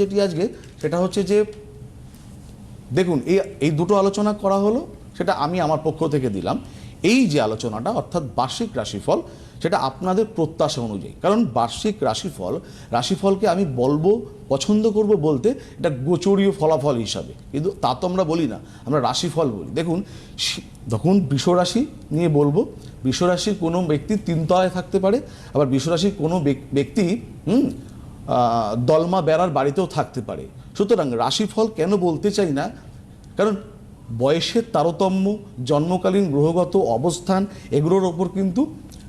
যেটি আজকে সেটা হচ্ছে যে দেখুন এই দুটো আলোচনা করা হলো, সেটা আমি আমার পক্ষ থেকে দিলাম। এই যে আলোচনাটা অর্থাৎ বার্ষিক রাশিফল, সেটা আপনাদের প্রত্যাশা অনুযায়ী, কারণ বার্ষিক রাশিফলকে আমি বলবো, পছন্দ করব বলতে এটা গোচরীয় ফলাফল হিসাবে, কিন্তু তা তো আমরা বলি না, আমরা রাশিফল বলি। দেখুন যখন বৃষরাশি নিয়ে বলবো, বৃষরাশির কোনো ব্যক্তি তিনতলায় থাকতে পারে, আবার বৃষরাশির কোনো ব্যক্তি দলমা বেড়ার বাড়িতেও থাকতে পারে। সুতরাং রাশিফল কেন বলতে চাই না, কারণ বয়সের তারতম্য, জন্মকালীন গ্রহগত অবস্থান, এগুলোর ওপর কিন্তু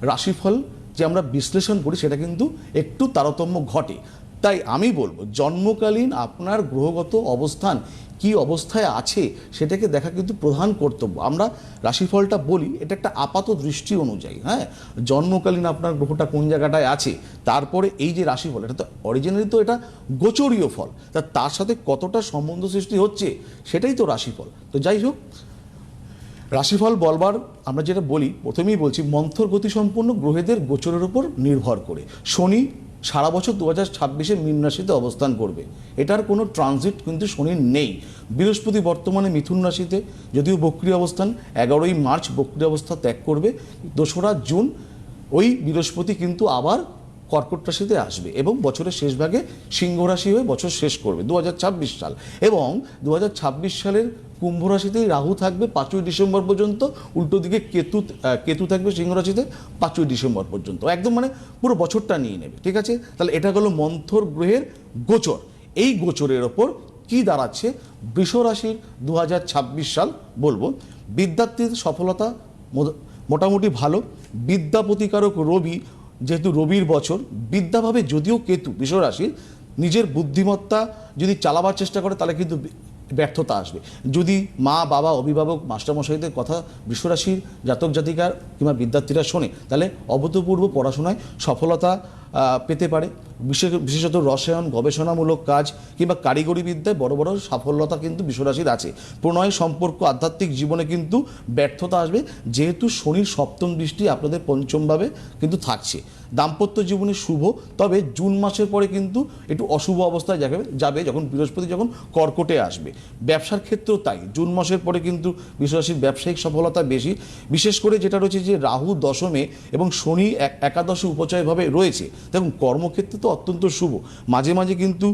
রাশিফল যে আমরা বিশ্লেষণ করি সেটা কিন্তু একটু তারতম্য ঘটে। তাই আমি বলবো জন্মকালীন আপনার গ্রহগত অবস্থান কি অবস্থায় আছে সেটাকে দেখা কিন্তু প্রধান কর্তব্য। আমরা রাশিফলটা বলি এটা একটা আপাত দৃষ্টি অনুযায়ী, হ্যাঁ, জন্মকালীন আপনার গ্রহটা কোন জায়গাটায় আছে, তারপরে এই যে রাশিফল, এটা তো অরিজিনালি তো এটা গোচরীয় ফল, তার সাথে কতটা সম্বন্ধ সৃষ্টি হচ্ছে সেটাই তো রাশিফল। তো যাই হোক, রাশিফল বলবার আমরা যেটা বলি, প্রথমেই বলছি মন্থর গতিসম্পন্ন গ্রহেদের গোচরের উপর নির্ভর করে শনি সারা বছর 2026-এ মীন রাশিতে অবস্থান করবে। এটার কোনো ট্রানজিট কিন্তু শনির নেই। বৃহস্পতি বর্তমানে মিথুন রাশিতে, যদিও বক্রী অবস্থান, 11ই মার্চ বক্রী অবস্থা ত্যাগ করবে। 2রা জুন ওই বৃহস্পতি কিন্তু আবার কর্কট রাশিতে আসবে এবং বছরের শেষ ভাগে সিংহ রাশি হয়ে বছর শেষ করবে 2026 সাল। এবং 2026 সালের কুম্ভ রাশিতেই রাহু থাকবে 5ই ডিসেম্বর পর্যন্ত, উল্টো দিকে কেতু থাকবে সিংহ রাশিতে 5ই ডিসেম্বর পর্যন্ত, একদম মানে পুরো বছরটা নিয়ে নেবে। ঠিক আছে, তাহলে এটা হলো মন্থর গ্রহের গোচর। এই গোচরের ওপর কি দাঁড়াচ্ছে বৃষ রাশির 2026 সাল বলবো। বিদ্যার্থীদের সফলতা মোটামুটি ভালো। বিদ্যা প্রতিকারক রবি, যেহেতু রবির বছর, বিদ্যাভাবে যদিও কেতু বৃষ রাশির, নিজের বুদ্ধিমত্তা যদি চালাবার চেষ্টা করে তাহলে কিন্তু ব্যর্থতা আসবে। যদি মা বাবা অভিভাবক মাস্টারমশাইদের কথা বৃষরাশির জাতক জাতিকার কিংবা বিদ্যার্থীরা শোনে, তাহলে অভূতপূর্ব পড়াশোনায় সফলতা পেতে পারে। বিশেষত রসায়ন, গবেষণামূলক কাজ কিংবা কারিগরি বিদ্যায় বড় বড় সাফল্যতা কিন্তু বৃষরাশির আছে। প্রণয় সম্পর্ক, আধ্যাত্মিক জীবনে কিন্তু ব্যর্থতা আসবে, যেহেতু শনির সপ্তম দৃষ্টি আপনাদের পঞ্চমভাবে কিন্তু থাকছে। দাম্পত্য জীবনে শুভ, তবে জুন মাসের পরে কিন্তু একটু অশুভ অবস্থায় যাবে যখন বৃহস্পতি যখন কর্কটে আসবে। ব্যবসার ক্ষেত্রেও তাই, জুন মাসের পরে কিন্তু বৃষরাশির ব্যবসায়িক সফলতা বেশি, বিশেষ করে যেটা রয়েছে যে রাহু দশমে এবং শনি একাদশে উপচয়ভাবে রয়েছে। দেখুন কর্মক্ষেত্রে তো অত্যন্ত শুভ, মাঝে মাঝে কিন্তু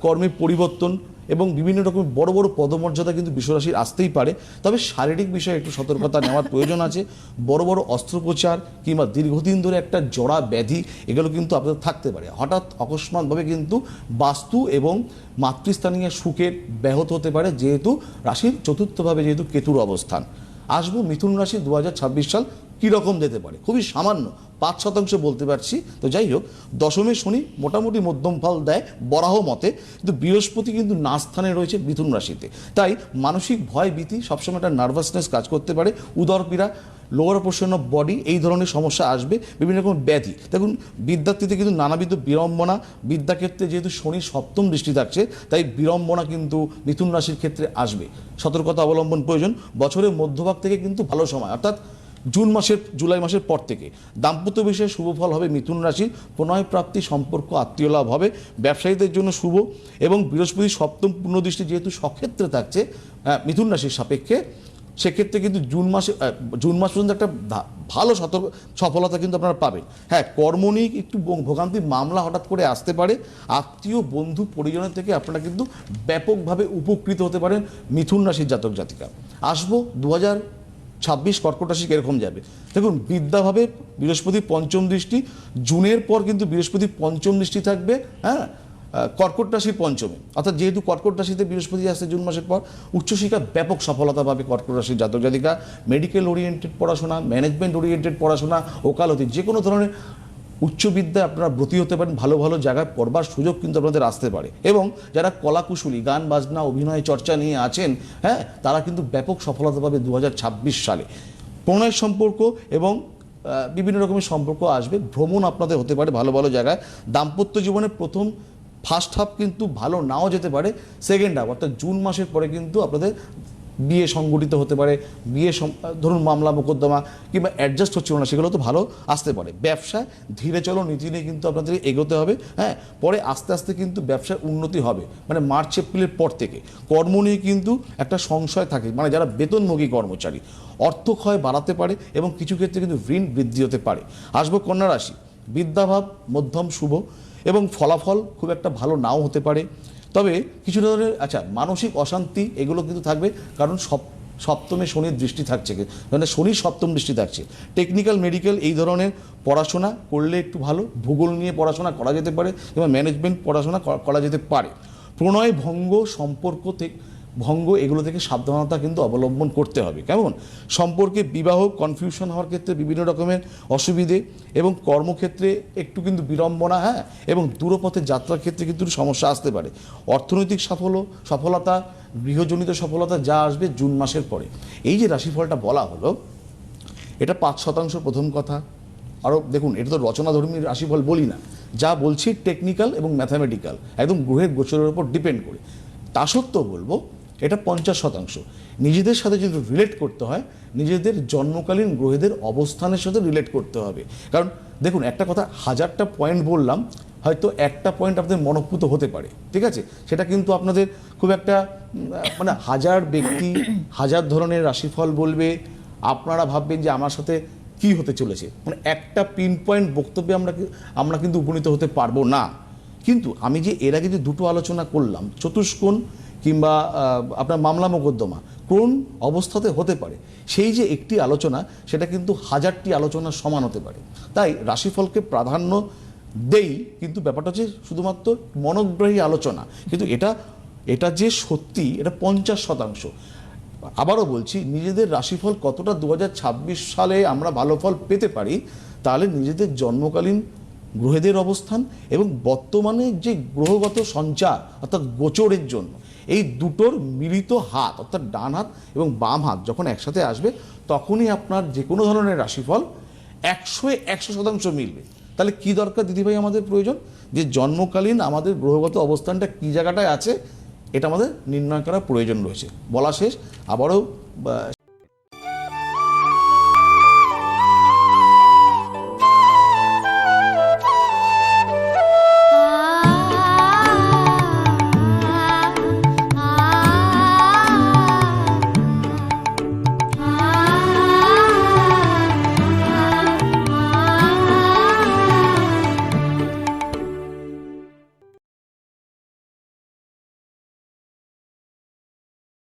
কর্মের পরিবর্তন এবং বিভিন্ন রকম বড় বড় পদমর্যাদা কিন্তু বৃষরাশির আসতেই পারে। তবে শারীরিক বিষয়ে একটু সতর্কতা নেওয়ার প্রয়োজন আছে। বড় বড় অস্ত্রোপচার কিংবা দীর্ঘদিন ধরে একটা জড়া ব্যাধি, এগুলো কিন্তু আপনাদের থাকতে পারে। হঠাৎ অকস্মাৎভাবে কিন্তু বাস্তু এবং মাতৃস্থানীয় সুখের ব্যাহত হতে পারে, যেহেতু রাশির চতুর্থভাবে যেহেতু কেতুর অবস্থান। আসবো মিথুন রাশি 2026 সাল কীরকম যেতে পারে, খুবই সামান্য 5% বলতে পারছি। তো যাই হোক, দশমে শনি মোটামুটি মধ্যম ফল দেয় বরাহ মতে, কিন্তু বৃহস্পতি কিন্তু না স্থানে রয়েছে মিথুন রাশিতে। তাই মানসিক ভয় ভীতি, সবসময় একটা নার্ভাসনেস কাজ করতে পারে, উদরপীড়া, লোয়ার পোর্শন অফ বডি, এই ধরনের সমস্যা আসবে, বিভিন্ন রকম ব্যাধি। দেখুন বিদ্যার্থীতে কিন্তু নানাবিধ বিড়ম্বনা, বিদ্যাক্ষেত্রে যেহেতু শনির সপ্তম দৃষ্টি থাকছে, তাই বিড়ম্বনা কিন্তু মিথুন রাশির ক্ষেত্রে আসবে, সতর্কতা অবলম্বন প্রয়োজন। বছরের মধ্যভাগ থেকে কিন্তু ভালো সময়, অর্থাৎ জুলাই মাসের পর থেকে দাম্পত্য বিষয়ে শুভ ফল হবে মিথুন রাশির। প্রণয় প্রাপ্তি, সম্পর্ক, আত্মীয় লাভ হবে। ব্যবসায়ীদের জন্য শুভ, এবং বৃহস্পতির সপ্তম পূর্ণদৃষ্টি যেহেতু সক্ষেত্রে থাকছে মিথুন রাশির সাপেক্ষে, সেক্ষেত্রে কিন্তু জুন মাস পর্যন্ত একটা ভালো সফলতা কিন্তু আপনারা পাবেন। হ্যাঁ, কর্ম নিয়ে একটু ভোগান্তি, মামলা হঠাৎ করে আসতে পারে। আত্মীয় বন্ধু পরিজনের থেকে আপনারা কিন্তু ব্যাপকভাবে উপকৃত হতে পারেন মিথুন রাশির জাতক জাতিকা। আসবো 2026 কর্কট রাশি কীরকম যাবে। দেখুন বিদ্যাভাবে বৃহস্পতি পঞ্চম দৃষ্টি, জুনের পর কিন্তু বৃহস্পতি পঞ্চম দৃষ্টি থাকবে, হ্যাঁ, কর্কট রাশির পঞ্চমে। অর্থাৎ যেহেতু কর্কট রাশিতে বৃহস্পতি আসছে জুন মাসের পর, উচ্চশিক্ষা ব্যাপক সফলতা পাবে কর্কট রাশির জাতক জাতিকা। মেডিকেল ওরিয়েন্টেড পড়াশোনা, ম্যানেজমেন্ট ওরিয়েন্টেড পড়াশোনা, ওকালতি, যে কোনো ধরনের উচ্চবিদ্যায় আপনারা ব্রতী হতে পারেন, ভালো ভালো জায়গায় পড়বার সুযোগ কিন্তু আপনাদের আসতে পারে। এবং যারা কলাকুশলী, গান বাজনা, অভিনয় চর্চা নিয়ে আছেন, হ্যাঁ, তারা কিন্তু ব্যাপক সফলতা পাবে 2026 সালে। প্রণয় সম্পর্ক এবং বিভিন্ন রকমের সম্পর্ক আসবে। ভ্রমণ আপনাদের হতে পারে ভালো ভালো জায়গায়। দাম্পত্য জীবনে ফার্স্ট হাফ কিন্তু ভালো নাও যেতে পারে, সেকেন্ড হাফ অর্থাৎ জুন মাসের পরে কিন্তু আপনাদের বিয়ে সংগঠিত হতে পারে, ধরুন মামলা মোকদ্দমা কিংবা অ্যাডজাস্ট হচ্ছিল না, সেগুলো তো ভালো আসতে পারে। ব্যবসা ধীরে চলো নীতি নিয়ে কিন্তু আপনাদের এগোতে হবে, হ্যাঁ। পরে আস্তে আস্তে কিন্তু ব্যবসার উন্নতি হবে, মানে মার্চ এপ্রিলের পর থেকে। কর্ম নিয়ে কিন্তু একটা সংশয় থাকে, মানে যারা বেতনভোগী কর্মচারী, অর্থক্ষয় বাড়াতে পারে এবং কিছু ক্ষেত্রে কিন্তু ঋণ বৃদ্ধি হতে পারে। আসবো কন্যা রাশি, বিদ্যাভাব মধ্যম শুভ এবং ফলাফল খুব একটা ভালো নাও হতে পারে। তবে কিছু ধরনের মানসিক অশান্তি এগুলো কিন্তু থাকবে, কারণ সপ্তমে শনির দৃষ্টি থাকছে, মানে শনির সপ্তম দৃষ্টি থাকছে। টেকনিক্যাল মেডিকেল এই ধরনের পড়াশোনা করলে একটু ভালো, ভূগোল নিয়ে পড়াশোনা করা যেতে পারে কিংবা ম্যানেজমেন্ট পড়াশোনা করা যেতে পারে। প্রণয় ভঙ্গ, সম্পর্ক ভঙ্গ এগুলো থেকে সাবধানতা কিন্তু অবলম্বন করতে হবে। কেমন সম্পর্কে বিবাহ কনফিউশন হওয়ার ক্ষেত্রে বিভিন্ন রকমের অসুবিধে এবং কর্মক্ষেত্রে একটু কিন্তু বিড়ম্বনা, হ্যাঁ, এবং দূরপথে যাত্রার ক্ষেত্রে কিন্তু সমস্যা আসতে পারে। অর্থনৈতিক সফলতা, গৃহজনিত সফলতা যা আসবে জুন মাসের পরে। এই যে রাশিফলটা বলা হলো, এটা 5% প্রথম কথা। আরও দেখুন, এটা তো রচনাধর্মী রাশিফল বলি না, যা বলছি টেকনিক্যাল এবং ম্যাথামেটিক্যাল, একদম গ্রহের গোচরের উপর ডিপেন্ড করে। তা সত্ত্বেও বলবো এটা 50%। নিজেদের সাথে যদি রিলেট করতে হয়, নিজেদের জন্মকালীন গ্রহেদের অবস্থানের সাথে রিলেট করতে হবে। কারণ দেখুন, একটা কথা, 1000টা পয়েন্ট বললাম, হয়তো একটা পয়েন্ট আপনাদের মনঃপূত হতে পারে, ঠিক আছে, সেটা কিন্তু আপনাদের খুব একটা মানে 1000 ব্যক্তি 1000 ধরনের রাশিফল বলবে, আপনারা ভাববেন যে আমার সাথে কি হতে চলেছে, মানে একটা পিন পয়েন্ট বক্তব্যে আমরা কিন্তু উপনীত হতে পারবো না। কিন্তু আমি যে এর আগে যে দুটো আলোচনা করলাম, চতুষ্কোণ কিংবা আপনার মামলা মোকদ্দমা কোন অবস্থাতে হতে পারে, সেই যে একটি আলোচনা, সেটা কিন্তু 1000টি আলোচনার সমান হতে পারে। তাই রাশিফলকে প্রাধান্য দেই, কিন্তু ব্যাপারটা হচ্ছে শুধুমাত্র মনোগ্রাহী আলোচনা। কিন্তু এটা যে সত্যি, এটা 50%। আবারও বলছি, নিজেদের রাশিফল কতটা 2026 সালে আমরা ভালো ফল পেতে পারি, তাহলে নিজেদের জন্মকালীন গ্রহেদের অবস্থান এবং বর্তমানে যে গ্রহগত সঞ্চার অর্থাৎ গোচরের জন্য এই দুটোর মিলিত হাত, অর্থাৎ ডান হাত এবং বাম হাত যখন একসাথে আসবে, তখনই আপনার যে কোনো ধরনের রাশিফল 100% মিলবে। তাহলে কি দরকার দিদিভাই, আমাদের প্রয়োজন যে জন্মকালীন আমাদের গ্রহগত অবস্থানটা কী জায়গাটায় আছে, এটা আমাদের নির্ণয় করার প্রয়োজন রয়েছে। বলা শেষ। আবারও